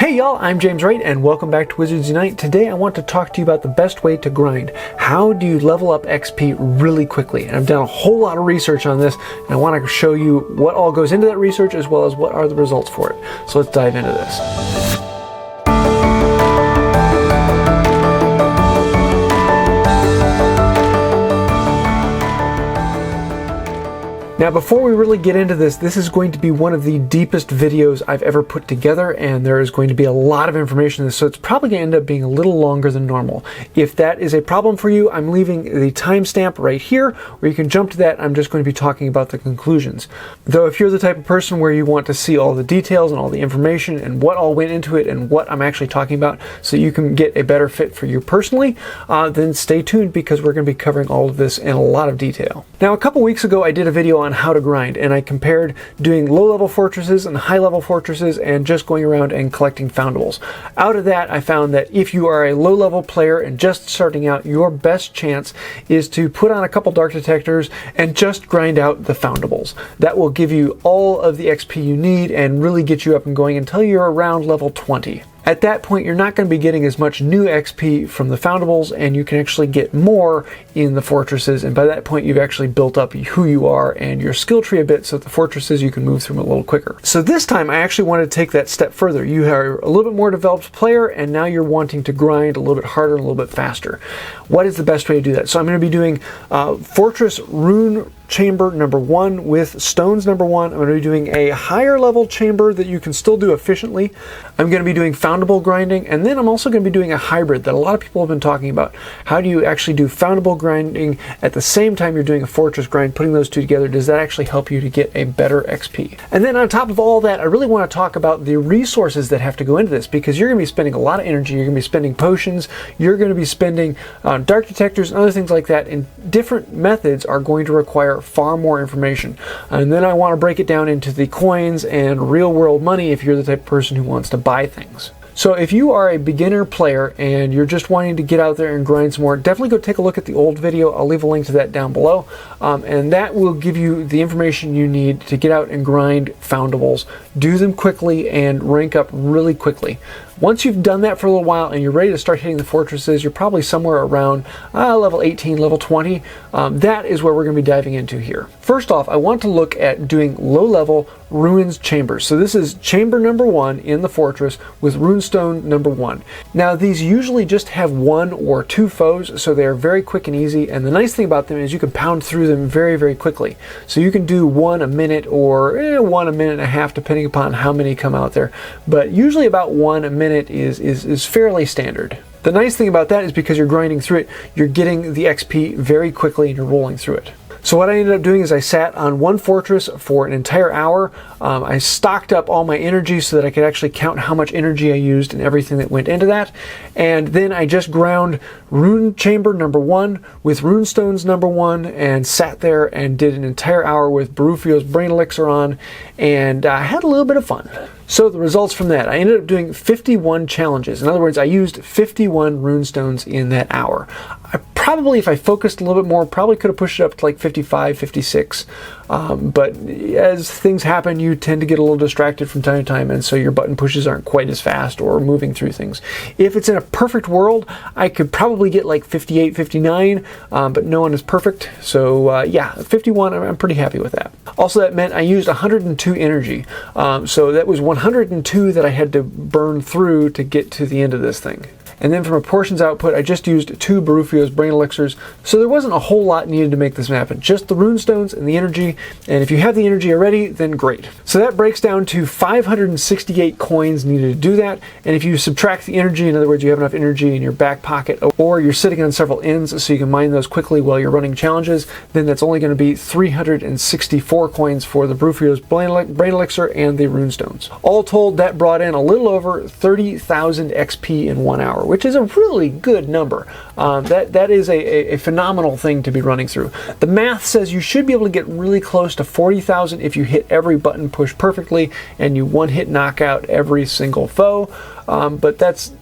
Hey y'all, I'm JamesWright and welcome back to Wizards Unite. Today I want to talk to you about the best way to grind. How do you level up XP really quickly? And I've done a whole lot of research on this and I want to show you what all goes into that research as well as what are the results for it. So let's dive into this. Now before we really get into this, this is going to be one of the deepest videos I've ever put together, and there is going to be a lot of information in this, so it's probably going to end up being a little longer than normal. If that is a problem for you, I'm leaving the timestamp right here, where you can jump to that. I'm just going to be talking about the conclusions. Though if you're the type of person where you want to see all the details and all the information and what all went into it and what I'm actually talking about so you can get a better fit for you personally, then stay tuned because we're going to be covering all of this in a lot of detail. Now a couple weeks ago I did a video on how to grind, and I compared doing low-level fortresses and high-level fortresses and just going around and collecting foundables. Out of that, I found that if you are a low-level player and just starting out, your best chance is to put on a couple dark detectors and just grind out the foundables. That will give you all of the XP you need and really get you up and going until you're around level 20. At that point, you're not going to be getting as much new XP from the foundables, and you can actually get more in the fortresses, and by that point you've actually built up who you are and your skill tree a bit, so that the fortresses you can move through them a little quicker. So this time I actually wanted to take that step further. You are a little bit more developed player, and now you're wanting to grind a little bit harder and a little bit faster. What is the best way to do that? So I'm going to be doing Fortress Rune Chamber number 1 with stones number 1. I'm going to be doing a higher level chamber that you can still do efficiently. I'm going to be doing foundable grinding, and then I'm also going to be doing a hybrid that a lot of people have been talking about. How do you actually do foundable grinding at the same time you're doing a fortress grind? Putting those two together, does that actually help you to get a better XP? And then on top of all that, I really want to talk about the resources that have to go into this, because you're going to be spending a lot of energy. You're going to be spending potions, you're going to be spending dark detectors and other things like that, and different methods are going to require far more information. And then I want to break it down into the coins and real world money if you're the type of person who wants to buy things. So if you are a beginner player and you're just wanting to get out there and grind some more, definitely go take a look at the old video. I'll leave a link to that down below, and that will give you the information you need to get out and grind foundables, do them quickly, and rank up really quickly. Once you've done that for a little while and you're ready to start hitting the fortresses, you're probably somewhere around level 18, level 20. That is where we're going to be diving into here. First off, I want to look at doing low-level ruins chambers. So this is chamber number 1 in the fortress with runestone number 1. Now these usually just have 1 or 2 foes, so they're very quick and easy, and the nice thing about them is you can pound through them very, very quickly. So you can do 1 a minute or 1 a minute and a half depending upon how many come out there, but usually about 1 a minute is fairly standard. The nice thing about that is because you're grinding through it, you're getting the XP very quickly and you're rolling through it. So what I ended up doing is I sat on one fortress for an entire hour. I stocked up all my energy so that I could actually count how much energy I used and everything that went into that. And then I just ground rune chamber number 1 with runestones number 1 and sat there and did an entire hour with Barufio's brain elixir on, and I had a little bit of fun. So the results from that, I ended up doing 51 challenges. In other words, I used 51 runestones in that hour. I probably, if I focused a little bit more, probably could have pushed it up to like 55, 56. But as things happen, you tend to get a little distracted from time to time, and so your button pushes aren't quite as fast or moving through things. If it's in a perfect world, I could probably get like 58, 59, but no one is perfect. So yeah, 51, I'm pretty happy with that. Also, that meant I used 102 energy. So that was 102 that I had to burn through to get to the end of this thing. And then from a portions output, I just used 2 Barufio's brain elixirs, so there wasn't a whole lot needed to make this happen. Just the runestones and the energy, and if you have the energy already, then great. So that breaks down to 568 coins needed to do that, and if you subtract the energy, in other words, you have enough energy in your back pocket, or you're sitting on several ends so you can mine those quickly while you're running challenges, then that's only going to be 364 coins for the Barufio's brain elixir and the runestones. All told, that brought in a little over 30,000 XP in 1 hour, which is a really good number. That is a phenomenal thing to be running through. The math says you should be able to get really close to 40,000 if you hit every button push perfectly and you one-hit knock out every single foe, but that's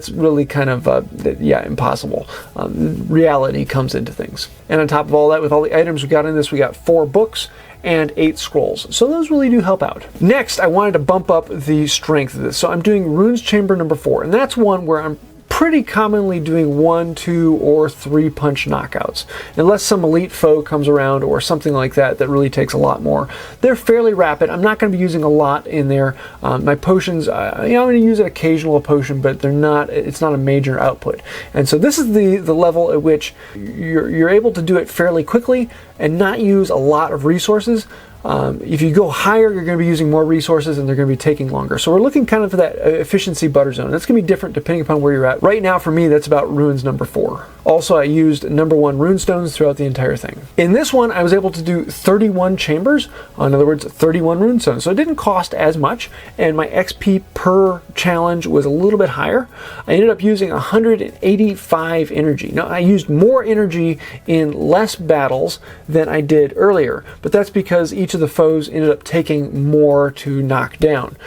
really kind of, yeah, impossible. Reality comes into things. And on top of all that, with all the items we got in this, we got 4 books and 8 scrolls. So those really do help out. Next, I wanted to bump up the strength of this. So I'm doing Runes Chamber number 4, and that's one where I'm pretty commonly doing 1, 2, or 3 punch knockouts, unless some elite foe comes around or something like that that really takes a lot more. They're fairly rapid. I'm not going to be using a lot in there. My potions, I'm going to use an occasional potion, but they're not. It's not a major output. And so this is the level at which you're able to do it fairly quickly and not use a lot of resources. If you go higher, you're going to be using more resources and they're going to be taking longer. So we're looking kind of for that efficiency butter zone. That's going to be different depending upon where you're at. Right now for me, that's about runes number 4. Also, I used number 1 rune stones throughout the entire thing. In this one, I was able to do 31 chambers. In other words, 31 rune stones. So it didn't cost as much, and my XP per challenge was a little bit higher. I ended up using 185 energy. Now, I used more energy in less battles than I did earlier, but that's because each of the foes ended up taking more to knock down.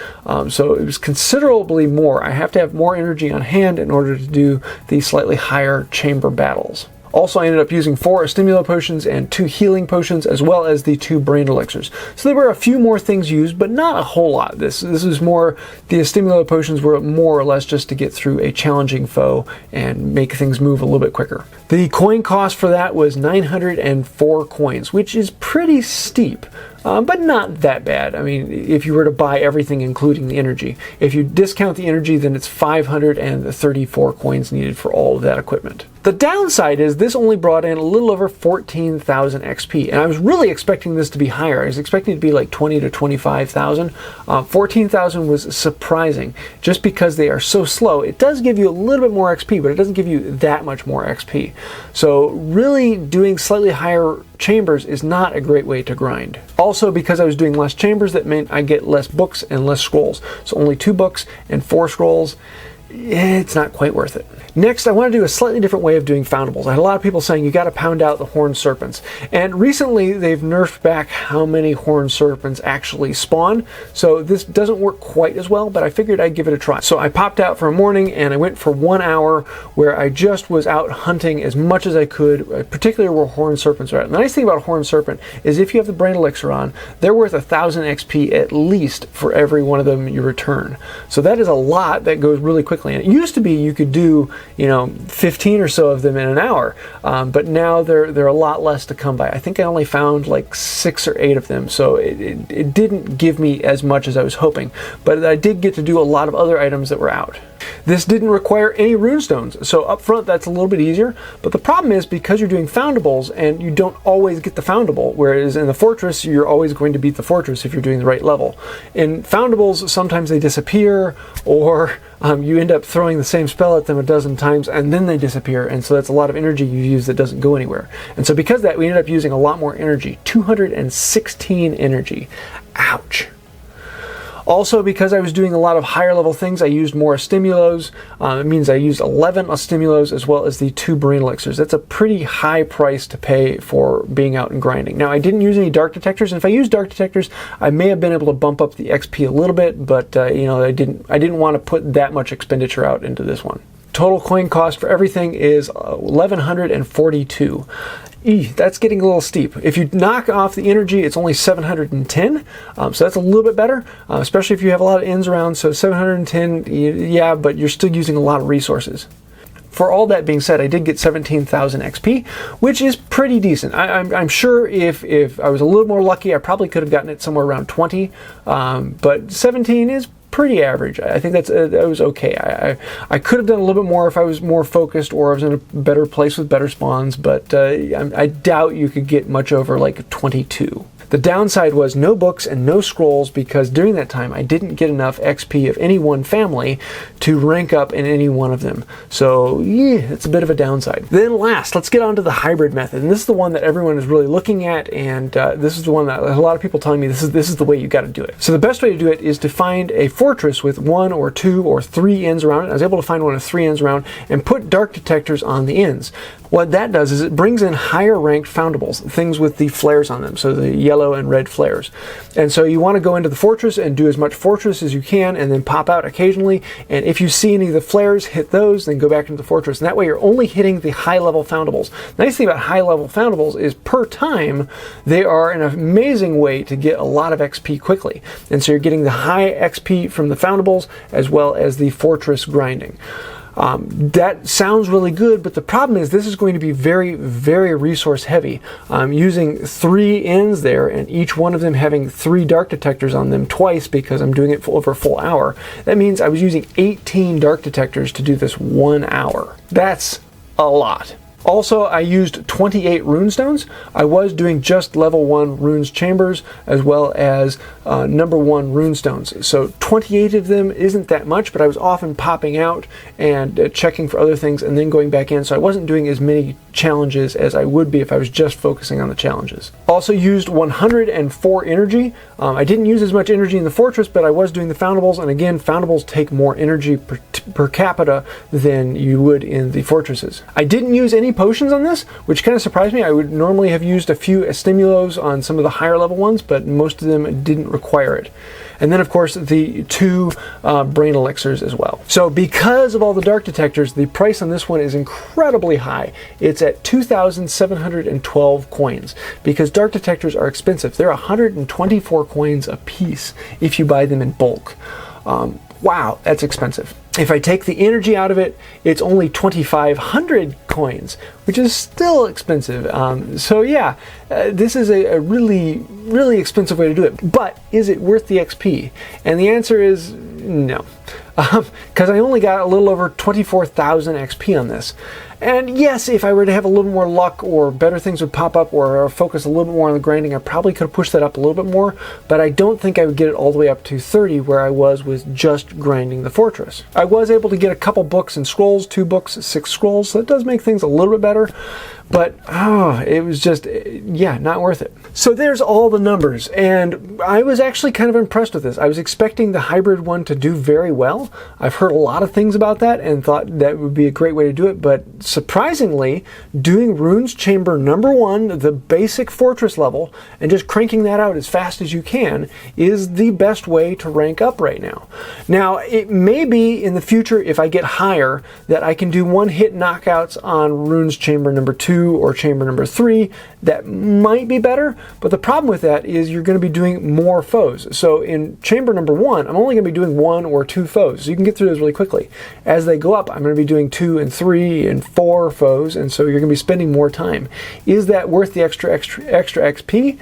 So it was considerably more. I have to have more energy on hand in order to do the slightly higher chamber battles. Also, I ended up using 4 stimulo potions and 2 healing potions, as well as the 2 brain elixirs. So there were a few more things used, but not a whole lot. This is more, the stimulo potions were more or less just to get through a challenging foe and make things move a little bit quicker. The coin cost for that was 904 coins, which is pretty steep. But not that bad. I mean, if you were to buy everything including the energy. If you discount the energy, then it's 534 coins needed for all of that equipment. The downside is this only brought in a little over 14,000 XP, and I was really expecting this to be higher. I was expecting it to be like 20 to 25,000. 14,000 was surprising, just because they are so slow. It does give you a little bit more XP, but it doesn't give you that much more XP. So really doing slightly higher chambers is not a great way to grind. Also, because I was doing less chambers, that meant I get less books and less scrolls. So only 2 books and 4 scrolls. It's not quite worth it. Next, I want to do a slightly different way of doing foundables. I had a lot of people saying you got to pound out the Horned Serpents. And recently they've nerfed back how many Horned Serpents actually spawn. So this doesn't work quite as well, but I figured I'd give it a try. So I popped out for a morning and I went for 1 hour where I just was out hunting as much as I could, particularly where Horned Serpents are at. And the nice thing about Horned Serpent is if you have the brain elixir on, they're worth 1,000 XP at least for every one of them you return. So that is a lot that goes really quickly. And it used to be you could do 15 or so of them in an hour, but now they're a lot less to come by. I think I only found like 6 or 8 of them, so it didn't give me as much as I was hoping, but I did get to do a lot of other items that were out. This didn't require any runestones, so up front that's a little bit easier, but the problem is because you're doing foundables and you don't always get the foundable, whereas in the fortress you're always going to beat the fortress if you're doing the right level. In foundables, sometimes they disappear, or you end up throwing the same spell at them a dozen times and then they disappear, and so that's a lot of energy you use that doesn't go anywhere. And so because of that, we ended up using a lot more energy, 216 energy. Ouch. Also, because I was doing a lot of higher level things, I used more stimulos. It means I used 11 stimulos as well as the 2 brain elixirs. That's a pretty high price to pay for being out and grinding. Now, I didn't use any dark detectors, and if I used dark detectors, I may have been able to bump up the XP a little bit, but I didn't want to put that much expenditure out into this one. Total coin cost for everything is 1,142. That's getting a little steep. If you knock off the energy, it's only 710, so that's a little bit better, especially if you have a lot of ends around. So 710, yeah, but you're still using a lot of resources. For all that being said, I did get 17,000 XP, which is pretty decent. I'm sure if I was a little more lucky, I probably could have gotten it somewhere around 20, but 17 is pretty average. I think that was okay. I could have done a little bit more if I was more focused or I was in a better place with better spawns, but I doubt you could get much over like 22. The downside was no books and no scrolls, because during that time I didn't get enough XP of any one family to rank up in any one of them. So yeah, it's a bit of a downside. Then last, let's get on to the hybrid method. And this is the one that everyone is really looking at, and this is the one that a lot of people telling me this is the way you got to do it. So the best way to do it is to find a fortress with 1 or 2 or 3 ends around it. I was able to find one with 3 ends around and put dark detectors on the ends. What that does is it brings in higher ranked foundables, things with the flares on them. So the yellow Milo and red flares. And so you want to go into the fortress and do as much fortress as you can and then pop out occasionally. And if you see any of the flares, hit those, then go back into the fortress. And that way you're only hitting the high level foundables. The nice thing about high level foundables is per time, they are an amazing way to get a lot of XP quickly. And so you're getting the high XP from the foundables as well as the fortress grinding. That sounds really good, but the problem is this is going to be very, very resource heavy. I'm using 3 ends there, and each one of them having 3 dark detectors on them twice because I'm doing it for over a full hour. That means I was using 18 dark detectors to do this 1 hour. That's a lot. Also, I used 28 runestones. I was doing just level 1 runes chambers as well as number 1 runestones. So 28 of them isn't that much, but I was often popping out and checking for other things and then going back in. So I wasn't doing as many challenges as I would be if I was just focusing on the challenges. Also used 104 energy. I didn't use as much energy in the fortress, but I was doing the foundables. And again, foundables take more energy per capita than you would in the fortresses. I didn't use any potions on this, which kind of surprised me. I would normally have used a few stimulos on some of the higher level ones, but most of them didn't require it. And then of course the 2 brain elixirs as well. So because of all the dark detectors, the price on this one is incredibly high. It's at 2,712 coins because dark detectors are expensive. They're 124 coins a piece if you buy them in bulk. Wow, that's expensive. If I take the energy out of it, it's only 2,500 coins, which is still expensive. So yeah, this is a really, really expensive way to do it. But is it worth the XP? And the answer is no. Because I only got a little over 24,000 XP on this. And yes, if I were to have a little more luck or better things would pop up or focus a little bit more on the grinding, I probably could have pushed that up a little bit more, but I don't think I would get it all the way up to 30 where I was with just grinding the fortress. I was able to get a couple books and scrolls, 2 books, 6 scrolls, so that does make things a little bit better, but it was just, yeah, not worth it. So there's all the numbers, and I was actually kind of impressed with this. I was expecting the hybrid one to do very well. I've heard a lot of things about that and thought that would be a great way to do it, but surprisingly, doing Runes Chamber number 1, the basic fortress level, and just cranking that out as fast as you can is the best way to rank up right now. Now, it may be in the future, if I get higher, that I can do one-hit knockouts on Runes Chamber number 2 or Chamber number 3. That might be better, but the problem with that is you're going to be doing more foes. So in Chamber number 1, I'm only going to be doing 1 or 2 foes, so you can get through those really quickly. As they go up, I'm going to be doing 2 and 3 and 4 foes, and so you're going to be spending more time. Is that worth the extra XP?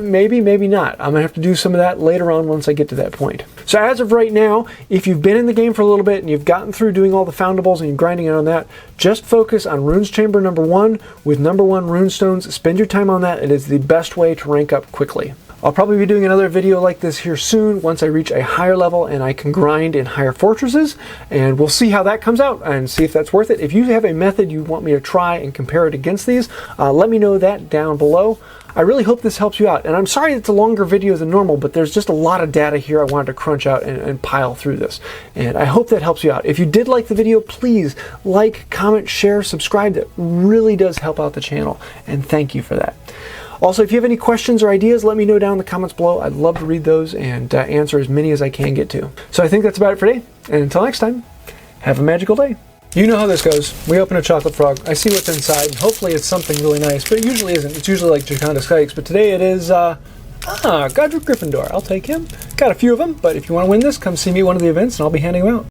Maybe, maybe not. I'm going to have to do some of that later on once I get to that point. So as of right now, if you've been in the game for a little bit and you've gotten through doing all the foundables and you're grinding out on that, just focus on Runes Chamber number 1 with number 1 runestones. Spend your time on that. It is the best way to rank up quickly. I'll probably be doing another video like this here soon once I reach a higher level and I can grind in higher fortresses, and we'll see how that comes out and see if that's worth it. If you have a method you want me to try and compare it against these, let me know that down below. I really hope this helps you out, and I'm sorry it's a longer video than normal, but there's just a lot of data here I wanted to crunch out and pile through this, and I hope that helps you out. If you did like the video, please like, comment, share, subscribe. That really does help out the channel, and thank you for that. Also, if you have any questions or ideas, let me know down in the comments below. I'd love to read those and answer as many as I can get to. So I think that's about it for today, and until next time, have a magical day. You know how this goes. We open a chocolate frog. I see what's inside, and hopefully it's something really nice, but it usually isn't. It's usually like Jaconda Skykes, but today it is, Godric Gryffindor. I'll take him. Got a few of them, but if you want to win this, come see me at one of the events, and I'll be handing them out.